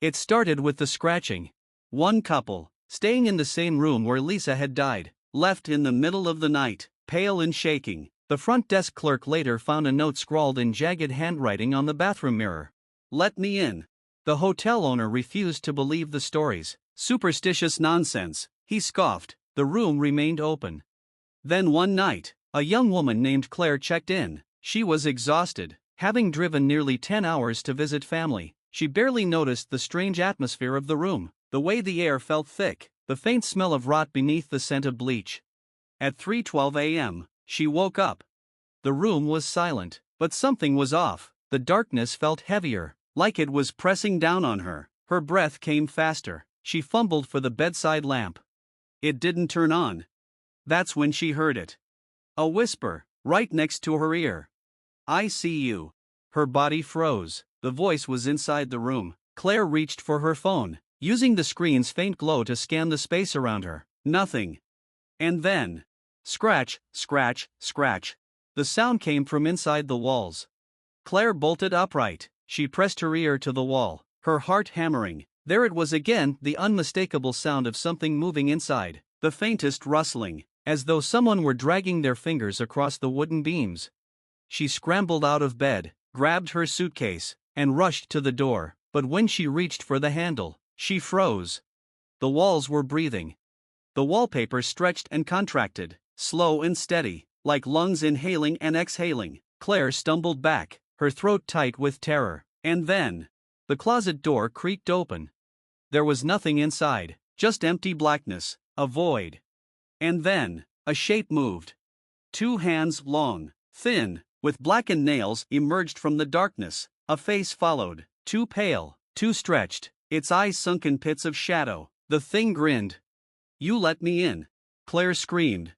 It started with the scratching. One couple, staying in the same room where Lisa had died, left in the middle of the night, pale and shaking. The front desk clerk later found a note scrawled in jagged handwriting on the bathroom mirror. "Let me in." The hotel owner refused to believe the stories. "Superstitious nonsense," he scoffed. The room remained open. Then one night, a young woman named Claire checked in. She was exhausted, having driven nearly 10 hours to visit family. She barely noticed the strange atmosphere of the room, the way the air felt thick, the faint smell of rot beneath the scent of bleach. At 3:12 a.m., she woke up. The room was silent, but something was off. The darkness felt heavier, like it was pressing down on her. Her breath came faster. She fumbled for the bedside lamp. It didn't turn on. That's when she heard it. A whisper, right next to her ear. "I see you." Her body froze. The voice was inside the room. Claire reached for her phone, using the screen's faint glow to scan the space around her. Nothing. And then, scratch, scratch, scratch. The sound came from inside the walls. Claire bolted upright. She pressed her ear to the wall, her heart hammering. There it was again, the unmistakable sound of something moving inside, the faintest rustling, as though someone were dragging their fingers across the wooden beams. She scrambled out of bed, grabbed her suitcase, and rushed to the door, but when she reached for the handle, she froze. The walls were breathing. The wallpaper stretched and contracted, slow and steady, like lungs inhaling and exhaling. Claire stumbled back, her throat tight with terror, and then, the closet door creaked open. There was nothing inside, just empty blackness, a void. And then, a shape moved. 2 hands, long, thin, with blackened nails, emerged from the darkness. A face followed, too pale, too stretched, its eyes sunk in pits of shadow. The thing grinned. "You let me in," Claire screamed.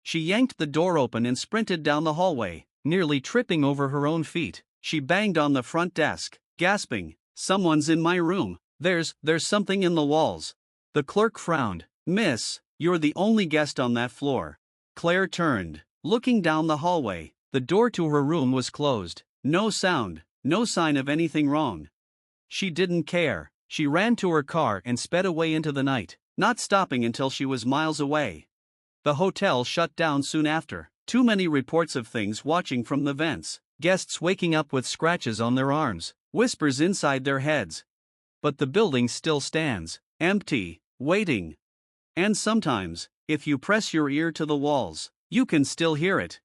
She yanked the door open and sprinted down the hallway, nearly tripping over her own feet. She banged on the front desk, gasping, "Someone's in my room. There's something in the walls." The clerk frowned. "Miss, you're the only guest on that floor." Claire turned, looking down the hallway. The door to her room was closed. No sound, no sign of anything wrong. She didn't care. She ran to her car and sped away into the night, not stopping until she was miles away. The hotel shut down soon after. Too many reports of things watching from the vents, guests waking up with scratches on their arms, whispers inside their heads. But the building still stands, empty, waiting. And sometimes, if you press your ear to the walls, you can still hear it.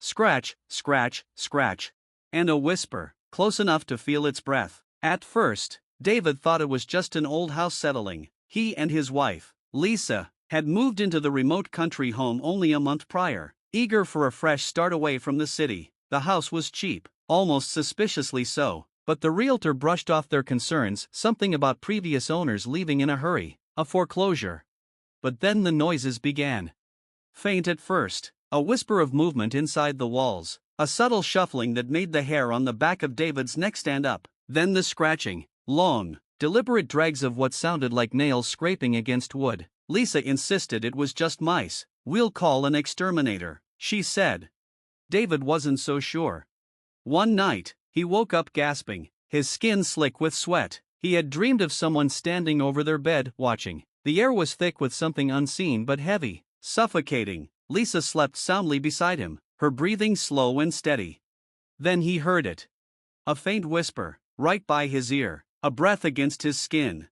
Scratch, scratch, scratch. And a whisper, close enough to feel its breath. At first, David thought it was just an old house settling. He and his wife, Lisa, had moved into the remote country home only a month prior, eager for a fresh start away from the city. The house was cheap, almost suspiciously so, but the realtor brushed off their concerns, something about previous owners leaving in a hurry, a foreclosure. But then the noises began. Faint at first, a whisper of movement inside the walls, a subtle shuffling that made the hair on the back of David's neck stand up, then the scratching, long, deliberate drags of what sounded like nails scraping against wood. Lisa insisted it was just mice. "We'll call an exterminator," she said. David wasn't so sure. One night, he woke up gasping, his skin slick with sweat. He had dreamed of someone standing over their bed, watching. The air was thick with something unseen but heavy, suffocating. Lisa slept soundly beside him, her breathing slow and steady. Then he heard it. A faint whisper, right by his ear, a breath against his skin.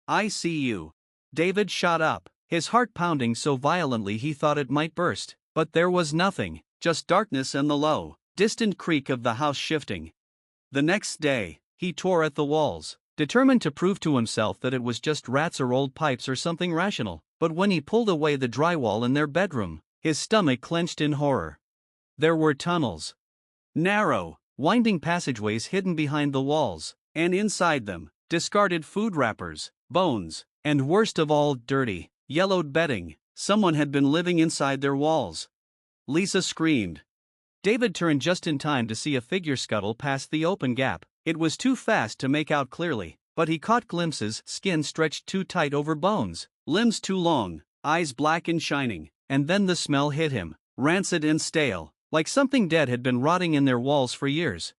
"I see you." David shot up, his heart pounding so violently he thought it might burst. But there was nothing, just darkness and the low, distant creak of the house shifting. The next day, he tore at the walls, determined to prove to himself that it was just rats or old pipes or something rational. But when he pulled away the drywall in their bedroom, his stomach clenched in horror. There were tunnels. Narrow, winding passageways hidden behind the walls, and inside them, discarded food wrappers, bones, and worst of all, dirty, yellowed bedding. Someone had been living inside their walls. Lisa screamed. David turned just in time to see a figure scuttle past the open gap. It was too fast to make out clearly, but he caught glimpses, skin stretched too tight over bones, limbs too long, eyes black and shining, and then the smell hit him, rancid and stale, like something dead had been rotting in their walls for years.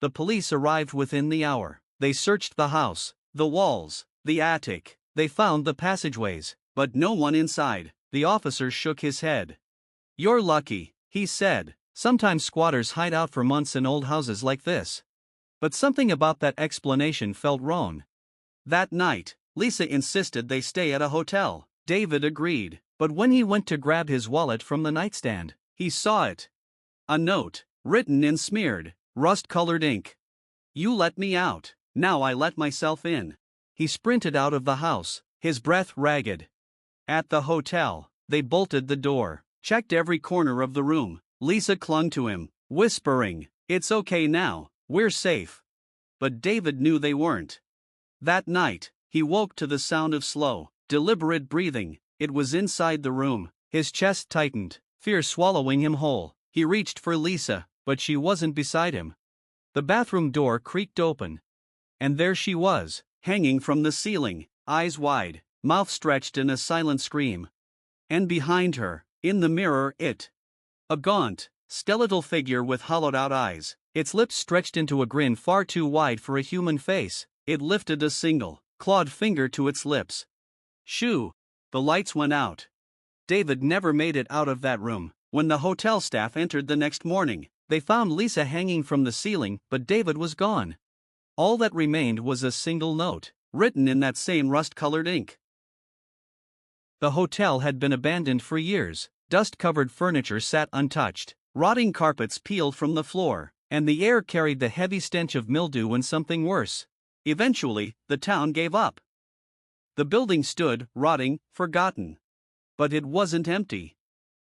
The police arrived within the hour. They searched the house, the walls, the attic. They found the passageways, but no one inside. The officer shook his head. "You're lucky," he said. "Sometimes squatters hide out for months in old houses like this." But something about that explanation felt wrong. That night, Lisa insisted they stay at a hotel. David agreed, but when he went to grab his wallet from the nightstand, he saw it. A note, written in smeared, rust-colored ink. "You let me out, now I let myself in." He sprinted out of the house, his breath ragged. At the hotel, they bolted the door, checked every corner of the room. Lisa clung to him, whispering, "It's okay now, we're safe." But David knew they weren't. That night, he woke to the sound of slow, deliberate breathing. It was inside the room. His chest tightened, fear swallowing him whole. He reached for Lisa, but she wasn't beside him. The bathroom door creaked open. And there she was, hanging from the ceiling, eyes wide, mouth stretched in a silent scream. And behind her, in the mirror, a gaunt, skeletal figure with hollowed-out eyes, its lips stretched into a grin far too wide for a human face. It lifted a single, clawed finger to its lips. Shoo! The lights went out. David never made it out of that room. When the hotel staff entered the next morning, they found Lisa hanging from the ceiling, but David was gone. All that remained was a single note, written in that same rust-colored ink. The hotel had been abandoned for years. Dust-covered furniture sat untouched, rotting carpets peeled from the floor, and the air carried the heavy stench of mildew and something worse. Eventually, the town gave up. The building stood, rotting, forgotten. But it wasn't empty.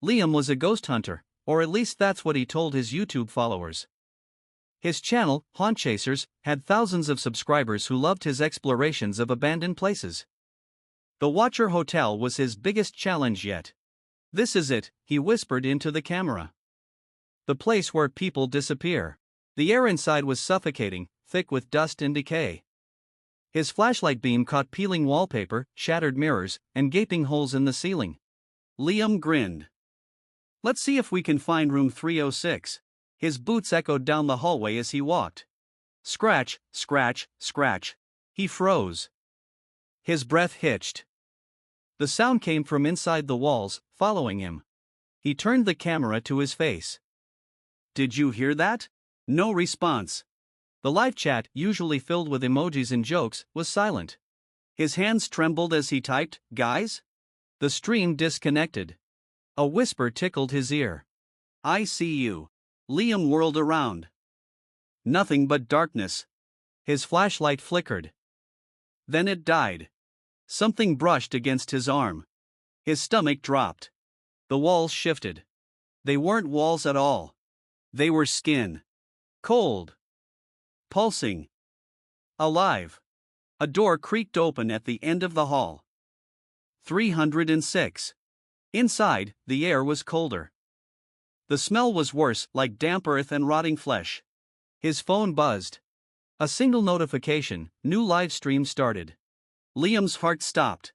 Liam was a ghost hunter, or at least that's what he told his YouTube followers. His channel, Haunt Chasers, had thousands of subscribers who loved his explorations of abandoned places. The Watcher Hotel was his biggest challenge yet. "This is it," he whispered into the camera. "The place where people disappear." The air inside was suffocating, thick with dust and decay. His flashlight beam caught peeling wallpaper, shattered mirrors, and gaping holes in the ceiling. Liam grinned. "Let's see if we can find room 306. His boots echoed down the hallway as he walked. Scratch, scratch, scratch. He froze. His breath hitched. The sound came from inside the walls, following him. He turned the camera to his face. "Did you hear that?" No response. The live chat, usually filled with emojis and jokes, was silent. His hands trembled as he typed, "Guys?" The stream disconnected. A whisper tickled his ear. "I see you." Liam whirled around. Nothing but darkness. His flashlight flickered. Then it died. Something brushed against his arm. His stomach dropped. The walls shifted. They weren't walls at all. They were skin. Cold. Pulsing. Alive. A door creaked open at the end of the hall. 306. Inside, the air was colder. The smell was worse, like damp earth and rotting flesh. His phone buzzed. A single notification, new live stream started. Liam's heart stopped.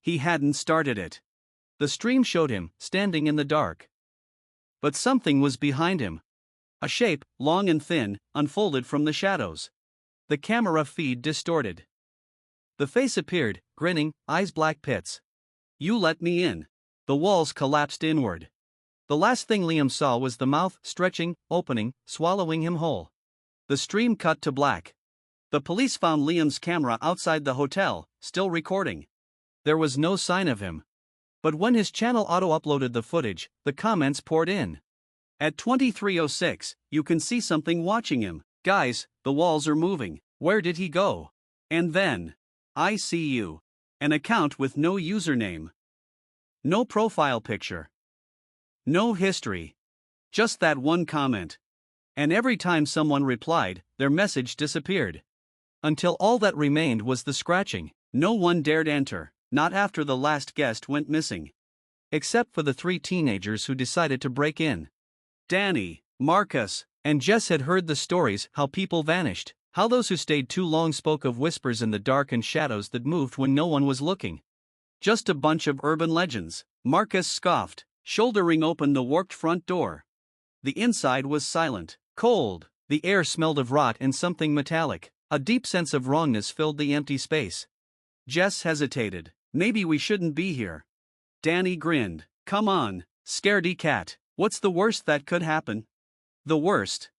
He hadn't started it. The stream showed him, standing in the dark. But something was behind him. A shape, long and thin, unfolded from the shadows. The camera feed distorted. The face appeared, grinning, eyes black pits. "You let me in." The walls collapsed inward. The last thing Liam saw was the mouth, stretching, opening, swallowing him whole. The stream cut to black. The police found Liam's camera outside the hotel, still recording. There was no sign of him. But when his channel auto-uploaded the footage, the comments poured in. "At 2306, you can see something watching him. Guys, the walls are moving. Where did he go?" And then, "I see you." An account with no username. No profile picture. No history. Just that one comment. And every time someone replied, their message disappeared. Until all that remained was the scratching. No one dared enter, not after the last guest went missing. Except for the 3 teenagers who decided to break in. Danny, Marcus, and Jess had heard the stories, how people vanished, how those who stayed too long spoke of whispers in the dark and shadows that moved when no one was looking. Just a bunch of urban legends. Marcus scoffed, shouldering open the warped front door. The inside was silent, cold, the air smelled of rot and something metallic. A deep sense of wrongness filled the empty space. Jess hesitated. Maybe we shouldn't be here. Danny grinned. Come on, scaredy cat. What's the worst that could happen? The worst.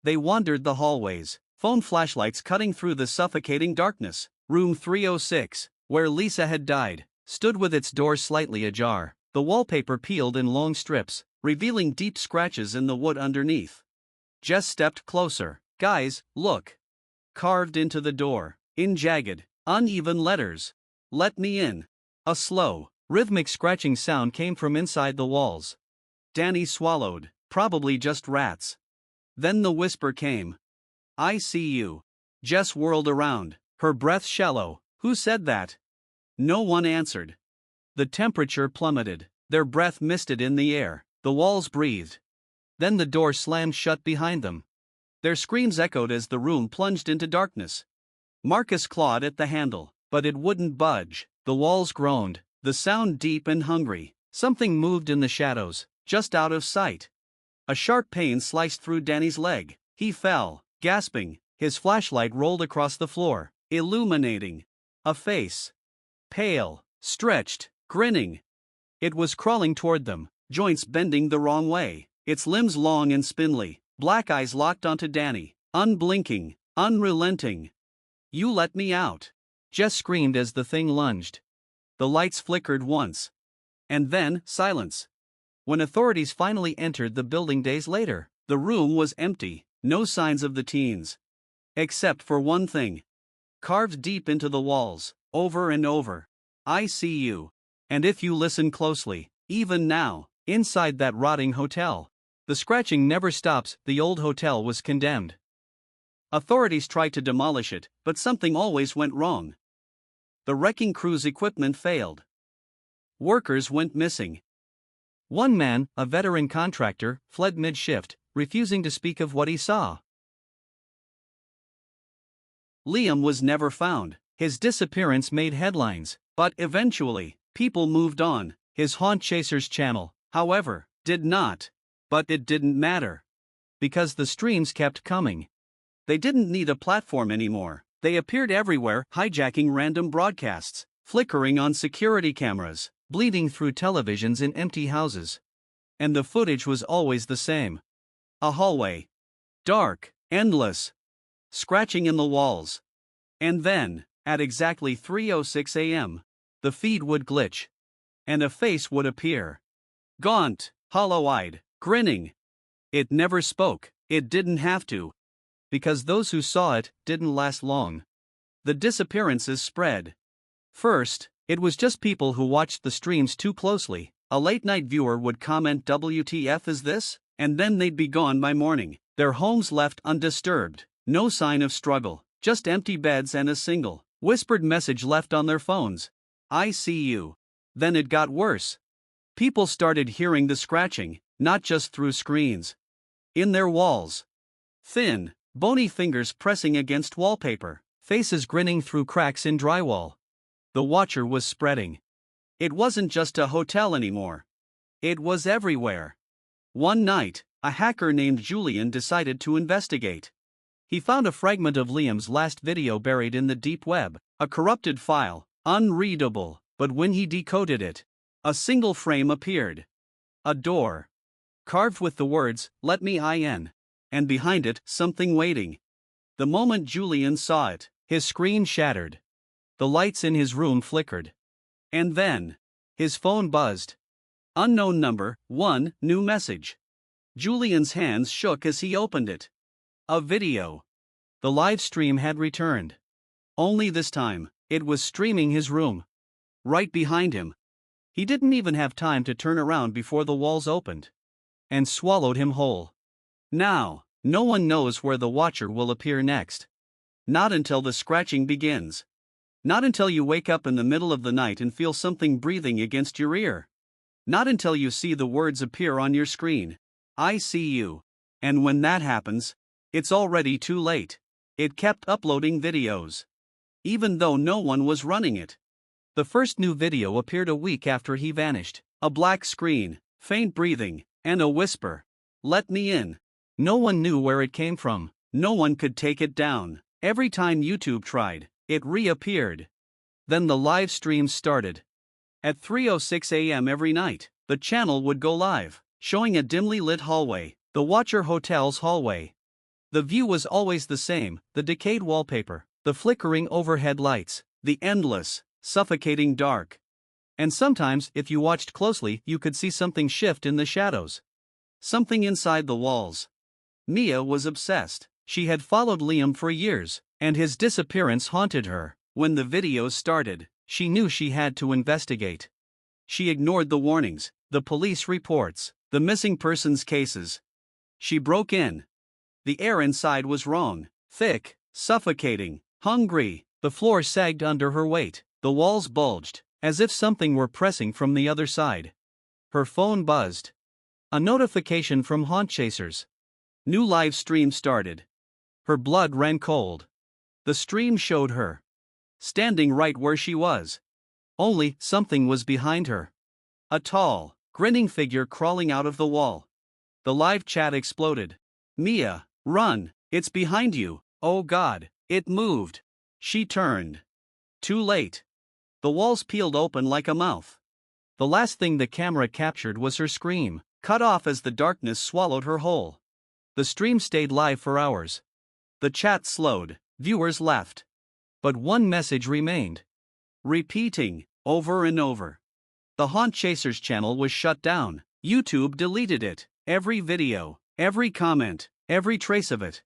They wandered the hallways, phone flashlights cutting through the suffocating darkness. Room 306, where Lisa had died, stood with its door slightly ajar, the wallpaper peeled in long strips, revealing deep scratches in the wood underneath. Jess stepped closer. Guys, look. Carved into the door, in jagged, uneven letters. Let me in. A slow, rhythmic scratching sound came from inside the walls. Danny swallowed, probably just rats. Then the whisper came. I see you. Jess whirled around, her breath shallow. Who said that? No one answered. The temperature plummeted, their breath misted in the air, the walls breathed. Then the door slammed shut behind them. Their screams echoed as the room plunged into darkness. Marcus clawed at the handle, but it wouldn't budge. The walls groaned, the sound deep and hungry. Something moved in the shadows, just out of sight. A sharp pain sliced through Danny's leg. He fell, gasping. His flashlight rolled across the floor, illuminating a face. Pale, stretched, grinning. It was crawling toward them, joints bending the wrong way, its limbs long and spindly, black eyes locked onto Danny, unblinking, unrelenting. You let me out. Jess screamed as the thing lunged. The lights flickered once. And then, silence. When authorities finally entered the building days later, the room was empty, no signs of the teens. Except for one thing. Carved deep into the walls, over and over. I see you. And if you listen closely, even now, inside that rotting hotel. The scratching never stops. The old hotel was condemned. Authorities tried to demolish it, but something always went wrong. The wrecking crew's equipment failed. Workers went missing. One man, a veteran contractor, fled mid-shift, refusing to speak of what he saw. Liam was never found. His disappearance made headlines, but eventually, people moved on. His Haunt Chasers channel, however, did not. But it didn't matter. Because the streams kept coming. They didn't need a platform anymore. They appeared everywhere, hijacking random broadcasts, flickering on security cameras, bleeding through televisions in empty houses. And the footage was always the same. A hallway. Dark, endless. Scratching in the walls. And then, at exactly 3:06 a.m., the feed would glitch. And a face would appear. Gaunt, hollow-eyed, grinning. It never spoke. It didn't have to. Because those who saw it didn't last long. The disappearances spread. First, it was just people who watched the streams too closely. A late-night viewer would comment, "WTF is this?" And then they'd be gone by morning. Their homes left undisturbed. No sign of struggle. Just empty beds and a single, whispered message left on their phones. I see you. Then it got worse. People started hearing the scratching, not just through screens. In their walls. Thin, bony fingers pressing against wallpaper, faces grinning through cracks in drywall. The watcher was spreading. It wasn't just a hotel anymore. It was everywhere. One night, a hacker named Julian decided to investigate. He found a fragment of Liam's last video buried in the deep web, a corrupted file, unreadable, but when he decoded it, a single frame appeared. A door. Carved with the words, "Let me in." And behind it, something waiting. The moment Julian saw it, his screen shattered. The lights in his room flickered. And then, his phone buzzed. Unknown number, new message. Julian's hands shook as he opened it. A video. The live stream had returned. Only this time, it was streaming his room. Right behind him. He didn't even have time to turn around before the walls opened. And swallowed him whole. Now, no one knows where the watcher will appear next. Not until the scratching begins. Not until you wake up in the middle of the night and feel something breathing against your ear. Not until you see the words appear on your screen. I see you. And when that happens, it's already too late. It kept uploading videos. Even though no one was running it. The first new video appeared a week after he vanished. A black screen, faint breathing, and a whisper. Let me in. No one knew where it came from. No one could take it down. Every time YouTube tried, it reappeared. Then the live streams started. At 3:06 a.m. every night, the channel would go live, showing a dimly lit hallway, the Watcher Hotel's hallway. The view was always the same, the decayed wallpaper, the flickering overhead lights, the endless, suffocating dark. And sometimes, if you watched closely, you could see something shift in the shadows. Something inside the walls. Mia was obsessed. She had followed Liam for years, and his disappearance haunted her. When the videos started, she knew she had to investigate. She ignored the warnings, the police reports, the missing persons cases. She broke in. The air inside was wrong, thick, suffocating, hungry. The floor sagged under her weight, the walls bulged, as if something were pressing from the other side. Her phone buzzed. A notification from Haunt Chasers. New live stream started. Her blood ran cold. The stream showed her standing right where she was. Only something was behind her. A tall, grinning figure crawling out of the wall. The live chat exploded. Mia, run, it's behind you. Oh God, it moved. She turned. Too late. The walls peeled open like a mouth. The last thing the camera captured was her scream, cut off as the darkness swallowed her whole. The stream stayed live for hours. The chat slowed, viewers left. But one message remained. Repeating, over and over. The Haunt Chasers channel was shut down. YouTube deleted it. Every video, every comment, every trace of it.